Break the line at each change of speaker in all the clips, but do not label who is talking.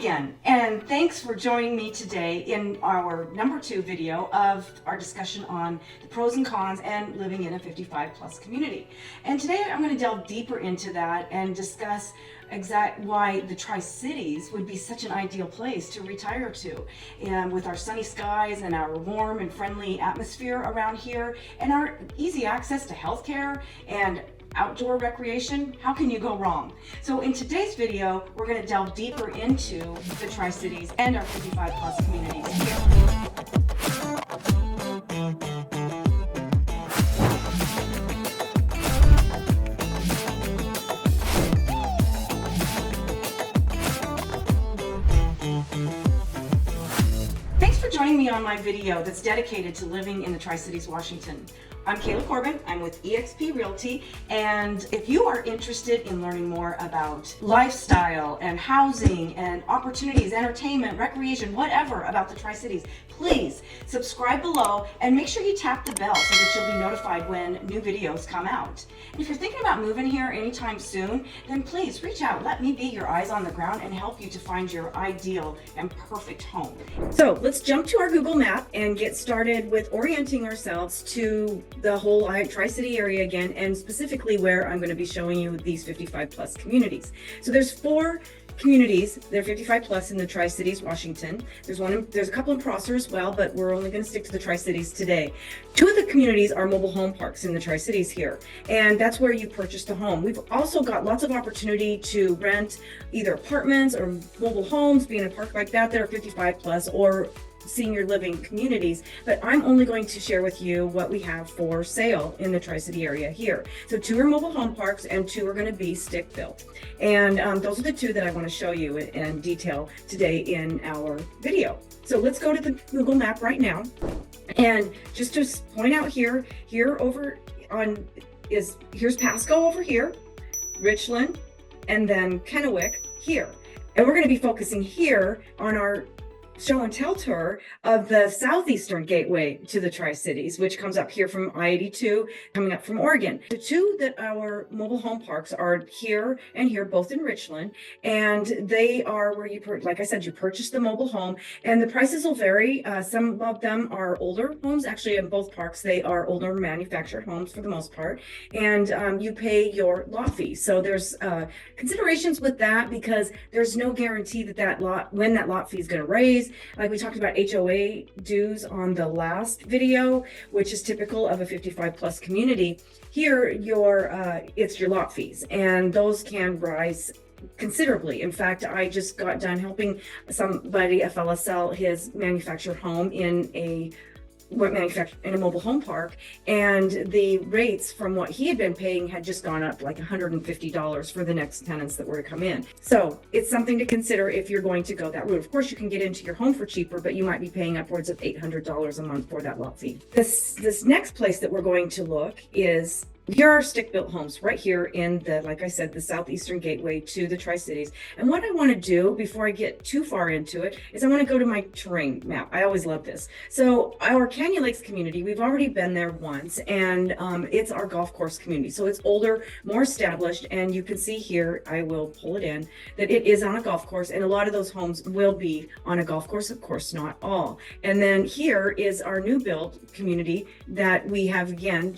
again, and thanks for joining me today in our number 2 video of our discussion on the pros and cons and living in a 55 plus community. And today I'm going to delve deeper into that and discuss why the Tri-Cities would be such an ideal place to retire to, and with our sunny skies and our warm and friendly atmosphere around here and our easy access to healthcare and outdoor recreation. How can you go wrong? So in today's video, we're going to delve deeper into the Tri-Cities and our 55 plus communities here. Thanks for joining me on my video that's dedicated to living in the Tri-Cities, Washington. I'm Kayla Corbin, I'm with eXp Realty, and if you are interested in learning more about lifestyle and housing and opportunities, entertainment, recreation, whatever about the Tri-Cities, please subscribe below and make sure you tap the bell so that you'll be notified when new videos come out. And if you're thinking about moving here anytime soon, then please reach out. Let me be your eyes on the ground and help you to find your ideal and perfect home. So let's jump to our Google map and get started with orienting ourselves to the whole Tri-City area again, and specifically where I'm going to be showing you these 55 plus communities. So there's 4 communities. They're 55 plus in the Tri-Cities, Washington. There's a couple in Prosser as well, but we're only going to stick to the Tri-Cities today. 2 of the communities are mobile home parks in the Tri-Cities here, and that's where you purchase the home. We've also got lots of opportunity to rent either apartments or mobile homes, being in a park like that are 55 plus, or senior living communities, but I'm only going to share with you what we have for sale in the Tri-City area here. So 2 are mobile home parks and 2 are going to be stick built. And those are the 2 that I want to show you in detail today in our video. So let's go to the Google map right now. And just to point out here's Pasco over here, Richland, and then Kennewick here. And we're going to be focusing here on our show and tell tour of the southeastern gateway to the Tri-Cities, which comes up here from I-82, coming up from Oregon. The 2 that our mobile home parks are here and here, both in Richland, and they are where you, like I said, you purchase the mobile home, and the prices will vary. Some of them are older homes. Actually, in both parks, they are older manufactured homes for the most part, and you pay your lot fee. So there's considerations with that, because there's no guarantee that when that lot fee is going to raise. Like we talked about HOA dues on the last video, which is typical of a 55 plus community. Here, it's your lot fees, and those can rise considerably. In fact, I just got done helping a fella sell his manufactured home in a mobile home park, and the rates from what he had been paying had just gone up like $150 for the next tenants that were to come in. So it's something to consider if you're going to go that route. Of course, you can get into your home for cheaper, but you might be paying upwards of $800 a month for that lot fee. This next place that we're going to look is, here are stick-built homes right here in like I said, the southeastern gateway to the Tri-Cities. And what I want to do before I get too far into it is I want to go to my terrain map. I always love this. So our Canyon Lakes community, we've already been there once, and it's our golf course community. So it's older, more established, and you can see here, I will pull it in, that it is on a golf course, and a lot of those homes will be on a golf course, of course, not all. And then here is our new build community that we have, again,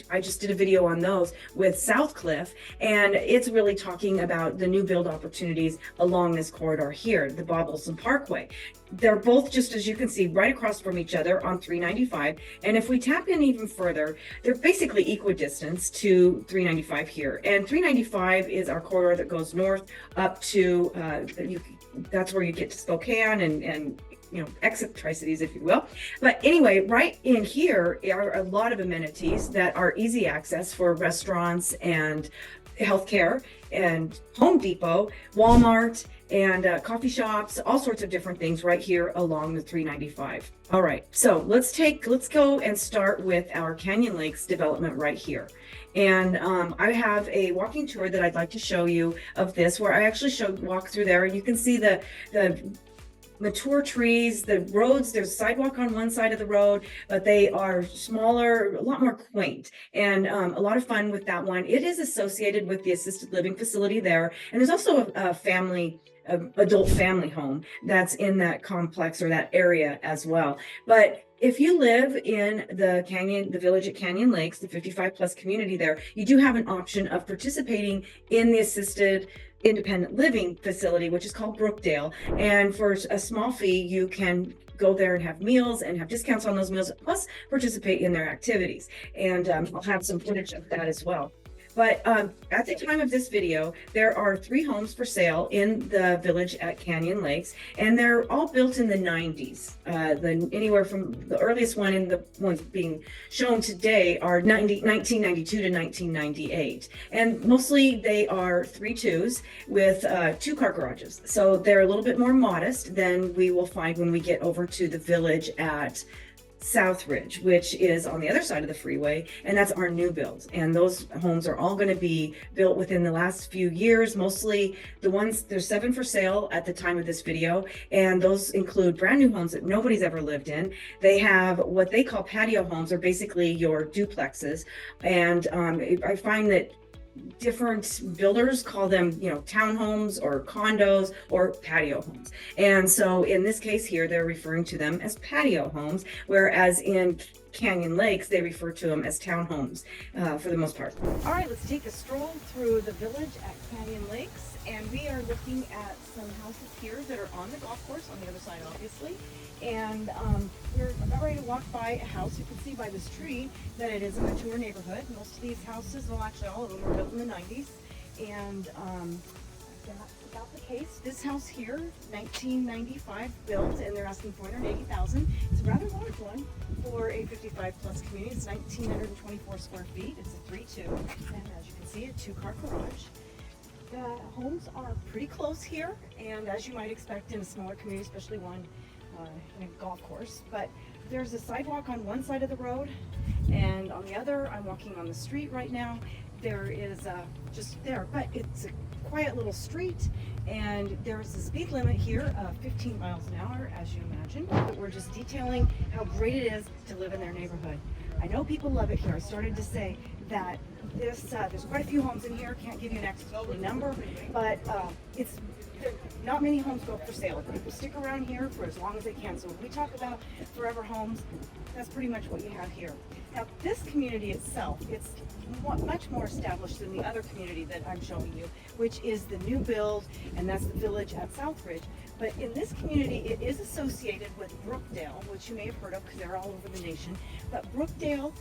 I just did a video on those with South Cliff, and it's really talking about the new build opportunities along this corridor here, the Bob Olson Parkway. They're both, just as you can see, right across from each other on 395. And if we tap in even further, they're basically equidistant to 395 here. And 395 is our corridor that goes north up to, that's where you get to Spokane and exit Tri-Cities, if you will. But anyway, right in here are a lot of amenities that are easy access for restaurants and healthcare and Home Depot, Walmart, and coffee shops, all sorts of different things right here along the 395. All right, so let's go and start with our Canyon Lakes development right here. And I have a walking tour that I'd like to show you of this, where I actually walk through there, and you can see the mature trees, the roads, there's a sidewalk on one side of the road, but they are smaller, a lot more quaint, and a lot of fun with that one. It is associated with the assisted living facility there, and there's also a family adult family home that's in that complex or that area as well. But if you live in the village at Canyon Lakes, the 55 plus community there, you do have an option of participating in the assisted independent living facility, which is called Brookdale. And for a small fee, you can go there and have meals and have discounts on those meals, plus participate in their activities. And I'll have some footage of that as well. But at the time of this video, there are 3 homes for sale in the village at Canyon Lakes, and they're all built in the 90s. Anywhere from the earliest one and the ones being shown today are 1992 to 1998. And mostly they are 3-2s with 2-car garages. So they're a little bit more modest than we will find when we get over to the village at Southridge, which is on the other side of the freeway, and that's our new builds. And those homes are all going to be built within the last few years. Mostly the ones, there's 7 for sale at the time of this video, and those include brand new homes that nobody's ever lived in. They have what they call patio homes, or basically your duplexes. And I find that different builders call them, townhomes or condos or patio homes. And so in this case here, they're referring to them as patio homes, whereas in Canyon Lakes, they refer to them as townhomes for the most part. All right, let's take a stroll through the village at Canyon Lakes, and we are looking at some houses here that are on the golf course, on the other side, obviously. And we're about ready to walk by a house. You can see by this tree that it is a mature neighborhood. Most of these houses, well, actually all of them were built in the 90s. And that's about the case. This house here, 1995 built, and they're asking $480,000. It's a rather large one for a 55 plus community. It's 1,924 square feet. It's a 3-2, and as you can see, a 2-car garage. The homes are pretty close here, and as you might expect in a smaller community, especially one in a golf course. But there's a sidewalk on one side of the road, and on the other, I'm walking on the street right now. There is just there, but it's a quiet little street, and there's a speed limit here of 15 miles an hour, as you imagine. But we're just detailing how great it is to live in their neighborhood. I know people love it here. I started to say that there's quite a few homes in here. Can't give you an exact number, but not many homes go up for sale. People stick around here for as long as they can. So when we talk about forever homes, that's pretty much what you have here. Now, this community itself, it's much more established than the other community that I'm showing you, which is the new build, and that's the village at Southridge. But in this community, it is associated with Brookdale, which you may have heard of because they're all over the nation. But Brookdale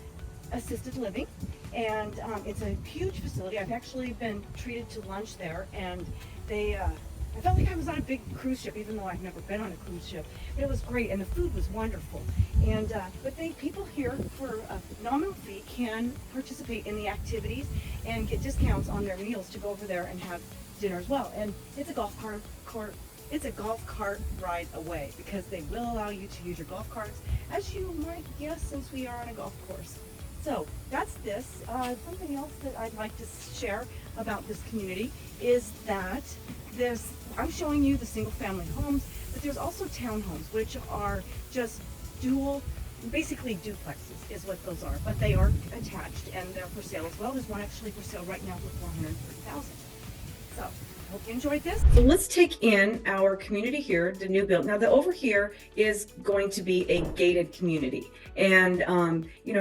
Assisted Living, and it's a huge facility. I've actually been treated to lunch there, and I felt like I was on a big cruise ship, even though I've never been on a cruise ship. But it was great, and the food was wonderful. And but people here for a nominal fee can participate in the activities and get discounts on their meals to go over there and have dinner as well. And it's a golf cart ride away, because they will allow you to use your golf carts, as you might guess, since we are on a golf course. So that's this. Something else that I'd like to share about this community is that I'm showing you the single family homes, but there's also townhomes, which are just basically duplexes is what those are, but they are attached and they're for sale as well. There's one actually for sale right now for $430,000. So I hope you enjoyed this. So let's take in our community here, the new build. Now the over here is going to be a gated community. And,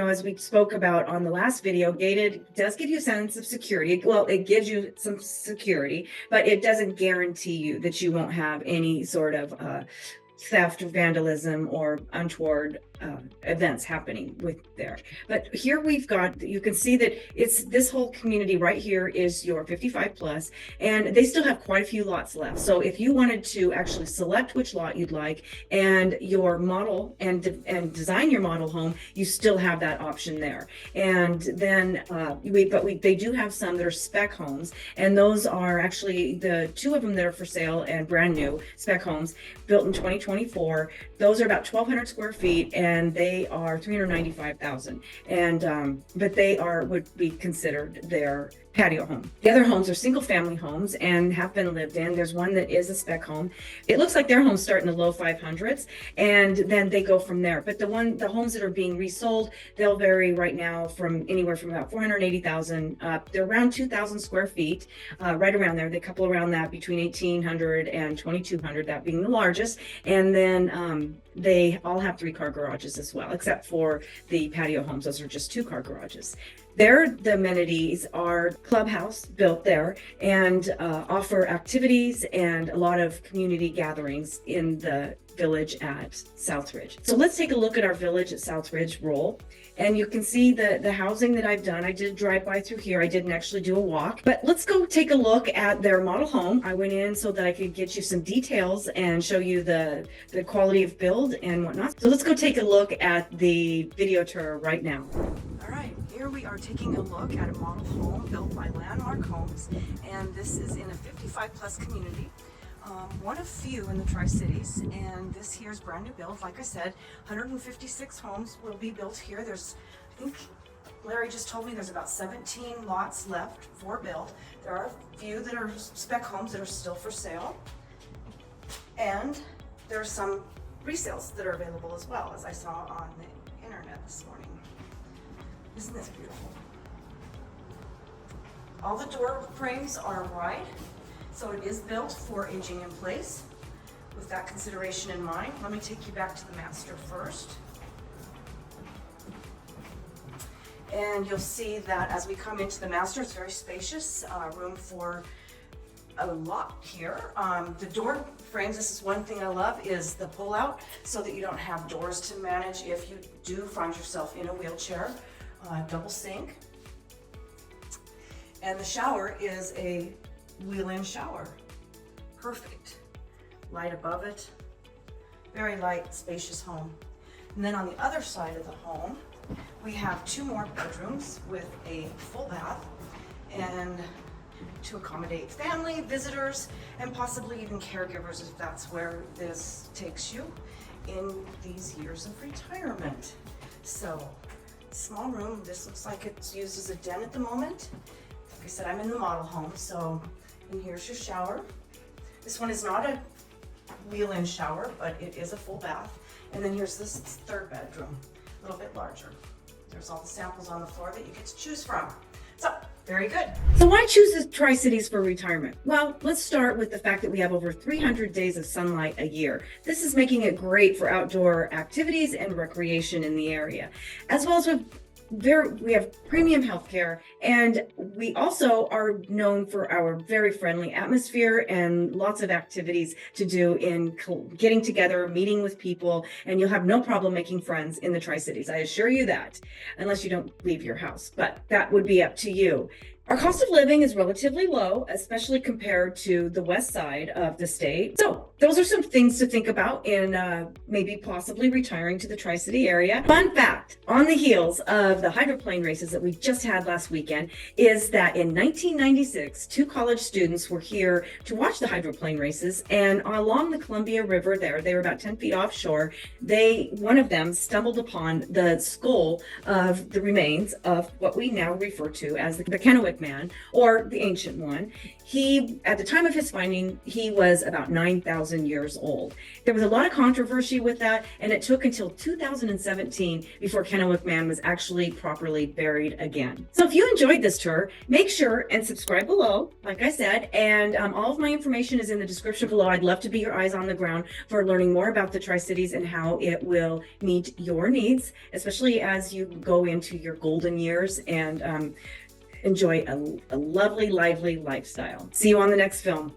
as we spoke about on the last video, gated does give you a sense of security. Well, it gives you some security, but it doesn't guarantee you that you won't have any sort of theft or vandalism or untoward events happening with there. But here you can see that it's this whole community right here is your 55 plus, and they still have quite a few lots left. So if you wanted to actually select which lot you'd like and your model and design your model home, you still have that option there. And then they do have some that are spec homes, and those are actually the 2 of them that are for sale and brand new spec homes built in 2024. Those are about 1,200 square feet, and they are $395,000. And but they would be considered their patio home. The other homes are single family homes and have been lived in. There's one that is a spec home. It looks like their homes start in the low 500s and then they go from there. But the homes that are being resold, they'll vary right now from anywhere from about 480,000 up. They're around 2,000 square feet, right around there. They couple around that between 1,800 and 2,200, that being the largest. And then they all have 3-car garages as well, except for the patio homes. Those are just 2-car garages. The amenities are clubhouse built there and offer activities and a lot of community gatherings in the village at Southridge. So let's take a look at our village at Southridge roll. And you can see the housing that I've done. I did drive by through here. I didn't actually do a walk, but let's go take a look at their model home. I went in so that I could get you some details and show you the quality of build and whatnot. So let's go take a look at the video tour right now. All right, here we are taking a look at a model home built by Landmark Homes, and this is in a 55+ community. One of few in the Tri-Cities, and this here is brand new build. Like I said, 156 homes will be built here. I think Larry just told me there's about 17 lots left for build. There are a few that are spec homes that are still for sale, and there are some resales that are available as well, as I saw on the internet this morning. Isn't this beautiful? All the door frames are wide. So it is built for aging in place. With that consideration in mind, let me take you back to the master first. And you'll see that as we come into the master, it's very spacious, room for a lot here. The door frames, this is one thing I love, is the pull out so that you don't have doors to manage if you do find yourself in a wheelchair. Double sink. And the shower is a wheel-in shower. Perfect. Light above it. Very light, spacious home. And then on the other side of the home, we have 2 more bedrooms with a full bath and to accommodate family, visitors, and possibly even caregivers if that's where this takes you in these years of retirement. So, small room. This looks like it's used as a den at the moment. Like I said, I'm in the model home, so and here's your shower. This one is not a wheel-in shower, but it is a full bath. And then here's this 3rd bedroom, a little bit larger. There's all the samples on the floor that you get to choose from. So, very good. So why choose the Tri-Cities for retirement? Well, let's start with the fact that we have over 300 days of sunlight a year. This is making it great for outdoor activities and recreation in the area, as well as we have premium healthcare, and we also are known for our very friendly atmosphere and lots of activities to do in getting together, meeting with people, and you'll have no problem making friends in the Tri-Cities. I assure you that, unless you don't leave your house, but that would be up to you. Our cost of living is relatively low, especially compared to the west side of the state. So those are some things to think about in maybe possibly retiring to the Tri-City area. Fun fact, on the heels of the hydroplane races that we just had last weekend, is that in 1996, 2 college students were here to watch the hydroplane races, and along the Columbia River there, they were about 10 feet offshore, one of them stumbled upon the skull of the remains of what we now refer to as the Kennewick Man, or the ancient one. He, at the time of his finding, he was about 9,000 years old. There was a lot of controversy with that, and it took until 2017 before Kennewick Man was actually properly buried again. So if you enjoyed this tour, make sure and subscribe below, like I said, and all of my information is in the description below. I'd love to be your eyes on the ground for learning more about the Tri-Cities and how it will meet your needs, especially as you go into your golden years and enjoy a lovely, lively lifestyle. See you on the next film.